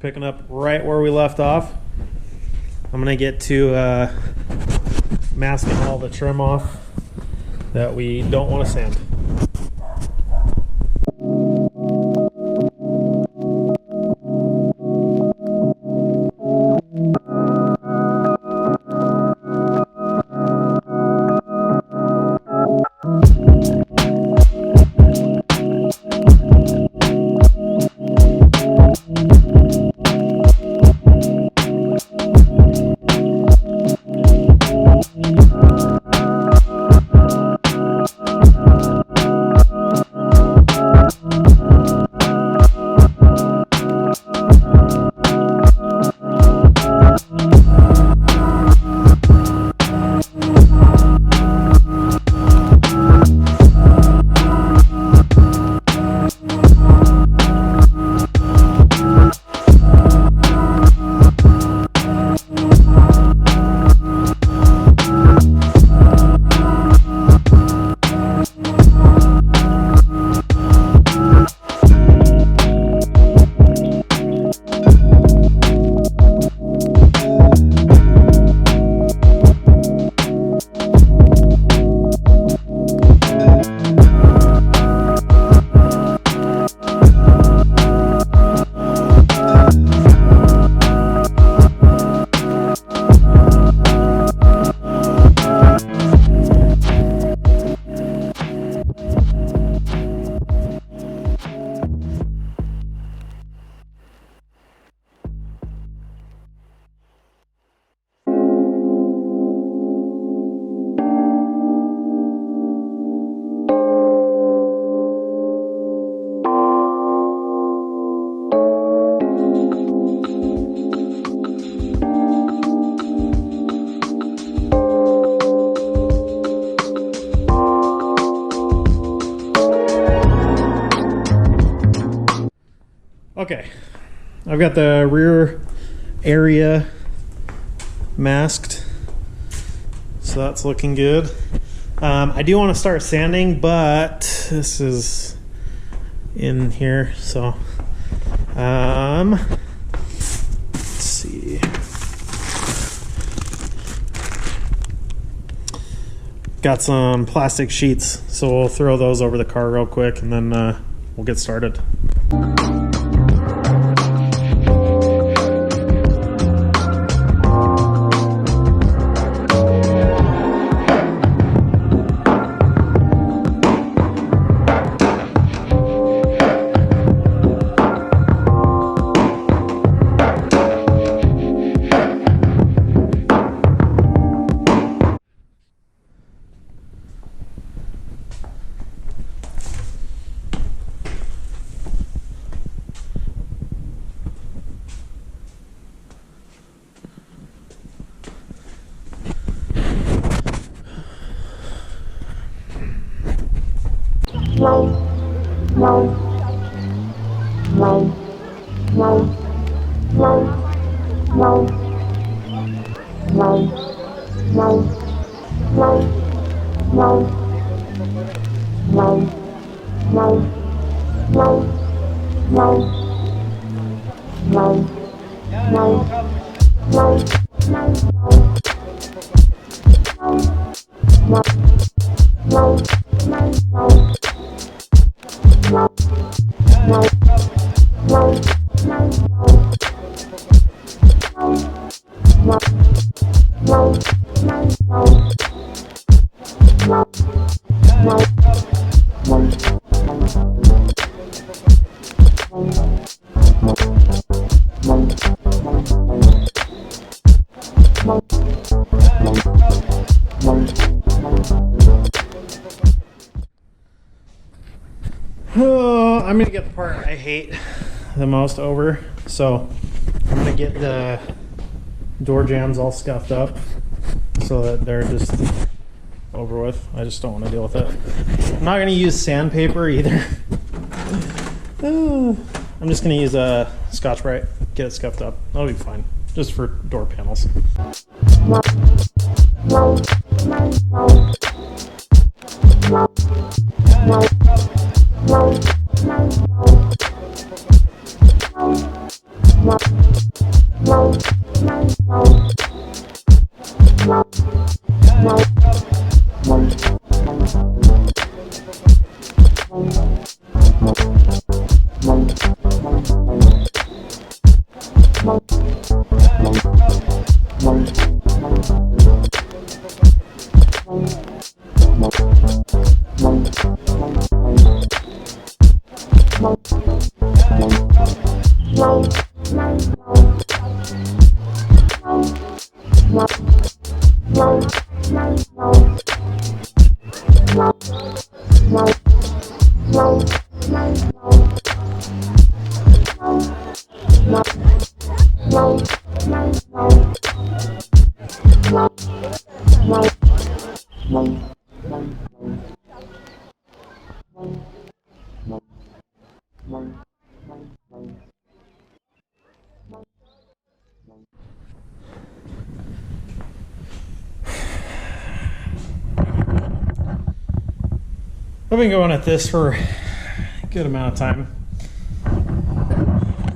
picking up right where we left off. I'm gonna get to masking all the trim off that we don't want to sand. Okay, I've got the rear area masked, so that's looking good. I do want to start sanding, but this is in here, so let's see. Got some plastic sheets, so we'll throw those over the car real quick, and then we'll get started. I'm gonna get the part I hate the most over, so I'm gonna get the door jambs all scuffed up so that they're just over with. I just don't want to deal with it. I'm not gonna use sandpaper either. I'm just gonna use a Scotch-Brite, get it scuffed up. That'll be fine, just for door panels. I've been going at this for a good amount of time.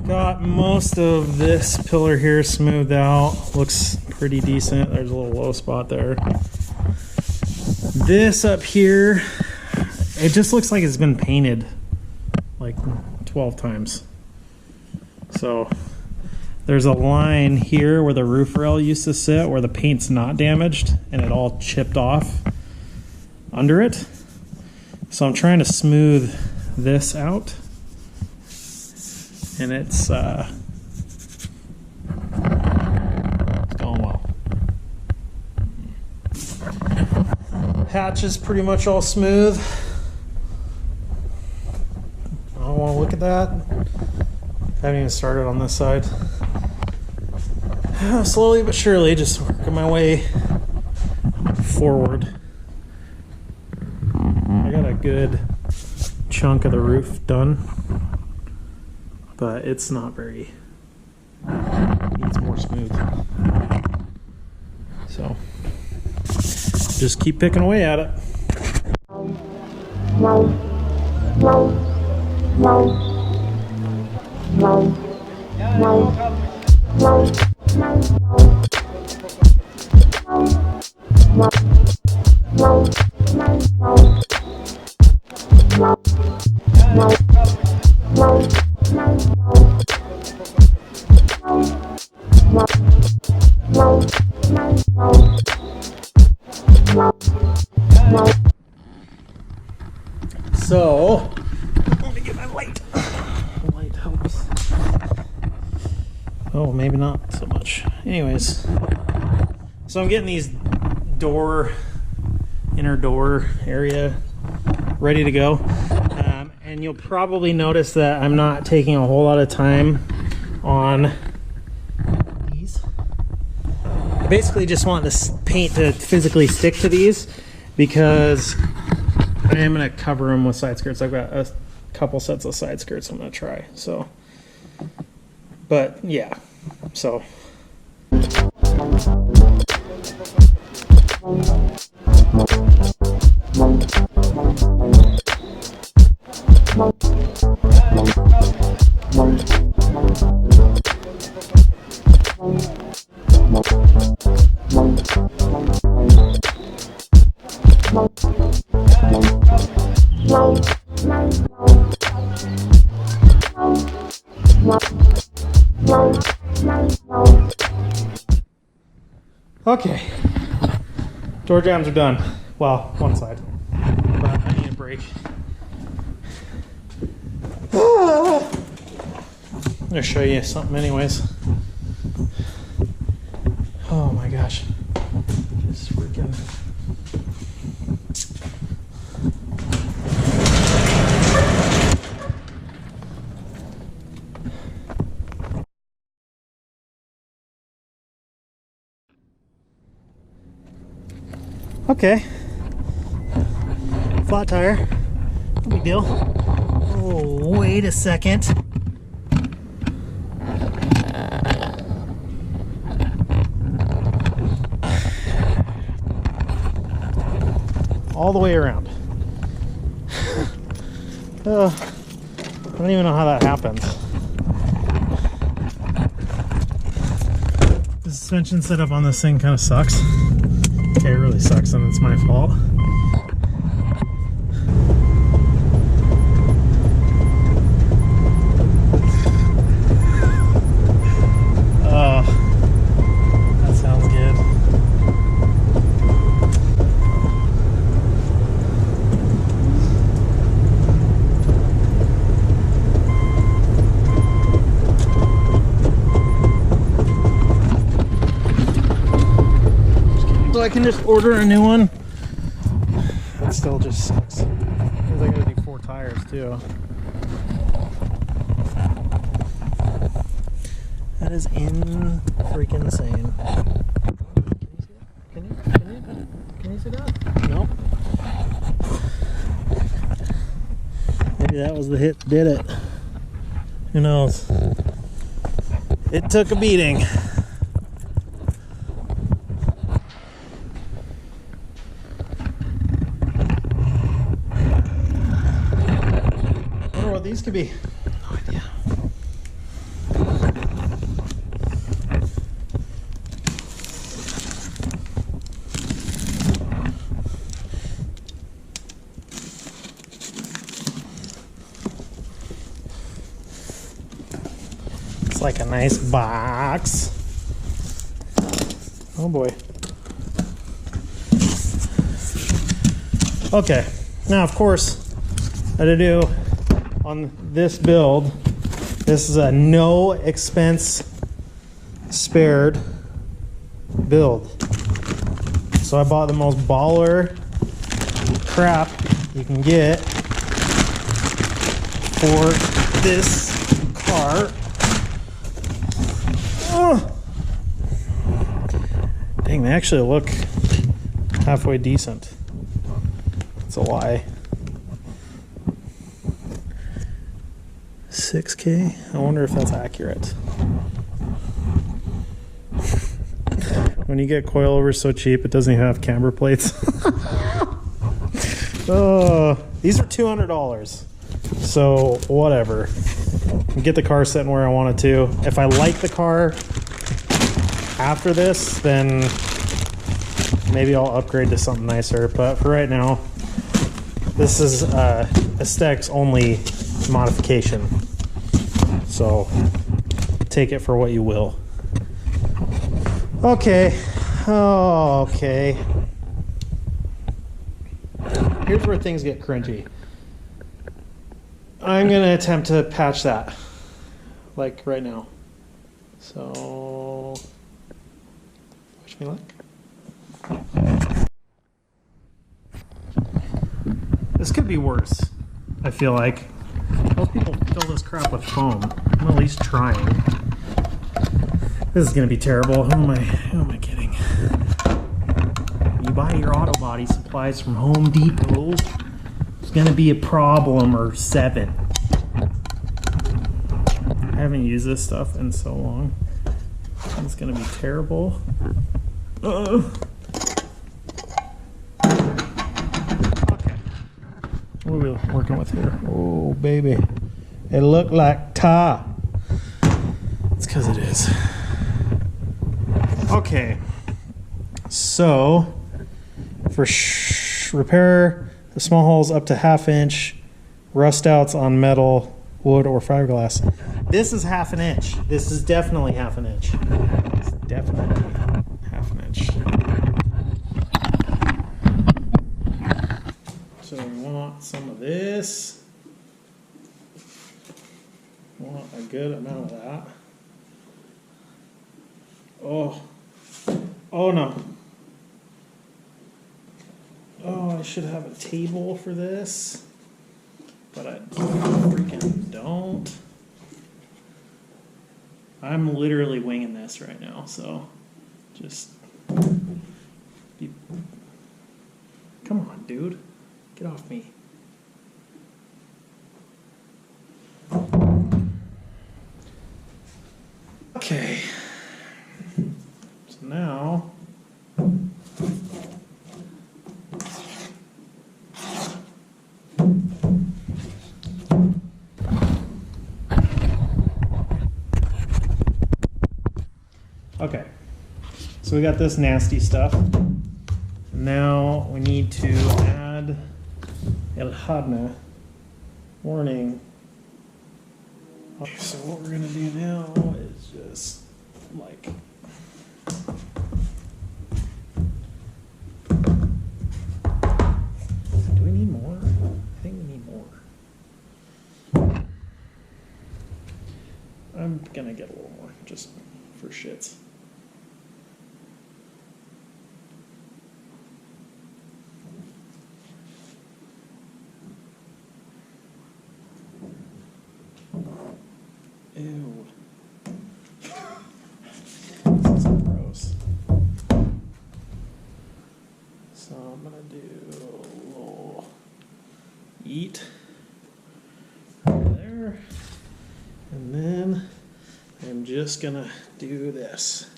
Got most of this pillar here smoothed out. Looks pretty decent. There's a little low spot there. This up here, it just looks like it's been painted like 12 times. So there's a line here where the roof rail used to sit where the paint's not damaged and it all chipped off under it. So I'm trying to smooth this out, and it's going well. Hatch is pretty much all smooth. I don't want to look at that. Haven't even started on this side. Slowly but surely, just working my way forward. I got a good chunk of the roof done, but it's not very, needs more smooth. So just keep picking away at it. So, let me get my light. The light helps. Oh, maybe not so much. Anyways, so I'm getting these inner door area ready to go. And you'll probably notice that I'm not taking a whole lot of time on these. I basically just want this paint to physically stick to these because I am going to cover them with side skirts. I've got a couple sets of side skirts I'm going to try. So, but yeah, so. Okay, door jambs are done. Well, one side, but I need a break. I'm gonna show you something anyways. Oh my gosh, it's freaking. Okay, flat tire, no big deal. Oh, wait a second. All the way around. I don't even know how that happens. The suspension setup on this thing kind of sucks. Okay, it really sucks and it's my fault. Oh, that sounds good. can just order a new one. That still just sucks. Because I gotta do 4 tires too. That is freaking insane. Can you see that? Nope. Maybe that was the hit that did it. Who knows? It took a beating. I wonder what these could be. No idea. It's like a nice box. Oh boy. Okay, now of course, I had to do on this build, this is a no expense spared build. So I bought the most baller crap you can get for this car. Oh. Dang, they actually look halfway decent. It's a lie. 6K? I wonder if that's accurate. When you get coilovers so cheap, it doesn't even have camber plates. Oh, these are $200. So whatever. Get the car sitting where I want it to. If I like the car after this, then maybe I'll upgrade to something nicer. But for right now, this is aesthetics only modification. So take it for what you will. Okay. Oh, okay. Here's where things get cringy. I'm gonna attempt to patch that, like right now. So, wish me luck. This could be worse, I feel like. Most people fill this crap with foam. I'm at least trying. This is gonna be terrible. Who am I kidding? You buy your auto body supplies from Home Depot, it's gonna be a problem or 7. I haven't used this stuff in so long. It's gonna be terrible. Okay. What are we working with here? Oh, baby. It looked like tar. It's because it is. Okay. So, for repair the small holes up to 1/2 inch, rust outs on metal, wood, or fiberglass. This is 1/2 inch. This is definitely 1/2 inch. It's definitely 1/2 inch. So we want some of this. We want a good amount of that. Oh. Oh no. Oh, I should have a table for this, but I freaking don't. I'm literally winging this right now, so just be... Come on, dude. Get off me. Okay. So now... Okay, so we got this nasty stuff. Now we need to add El Hadna warning. Okay, so what we're gonna do now is just like do we need more? I think we need more. I'm gonna get a little more just for shits. So I'm gonna do a little yeet right there, and then I'm just gonna do this,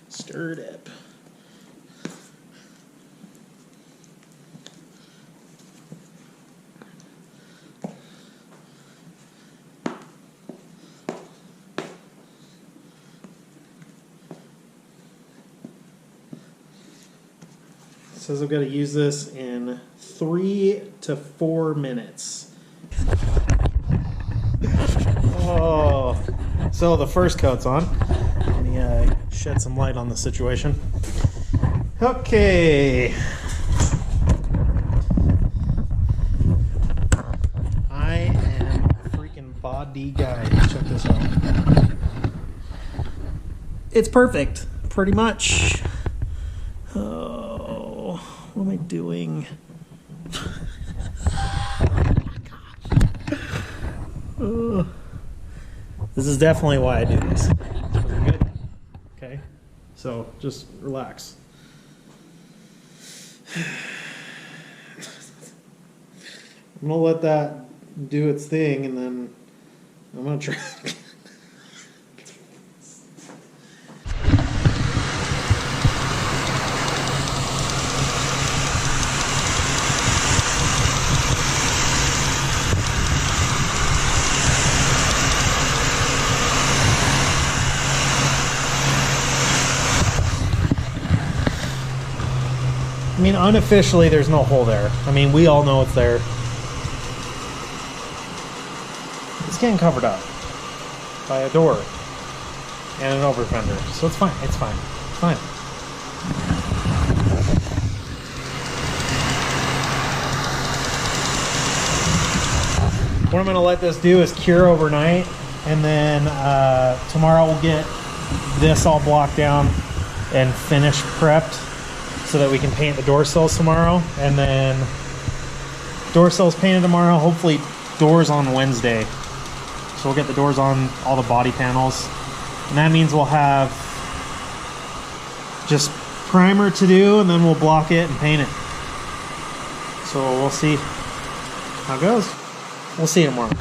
stir it up. It says I've got to use this in 3 to 4 minutes. Oh, so the first coat's on. Let me shed some light on the situation. Okay. I am a freaking body guy. Check this out. It's perfect, pretty much. Oh, what am I doing? This is definitely why I do this. Good. Okay, so just relax. I'm gonna let that do its thing, and then I'm gonna try. I mean, unofficially, there's no hole there. I mean, we all know it's there. It's getting covered up by a door and an over fender, so it's fine. It's fine. It's fine. What I'm going to let this do is cure overnight, and then tomorrow we'll get this all blocked down and finished prepped, so that we can paint the door sills tomorrow, and then door sills painted tomorrow, hopefully doors on Wednesday. So we'll get the doors on all the body panels, and that means we'll have just primer to do, and then we'll block it and paint it. So we'll see how it goes. We'll see you tomorrow.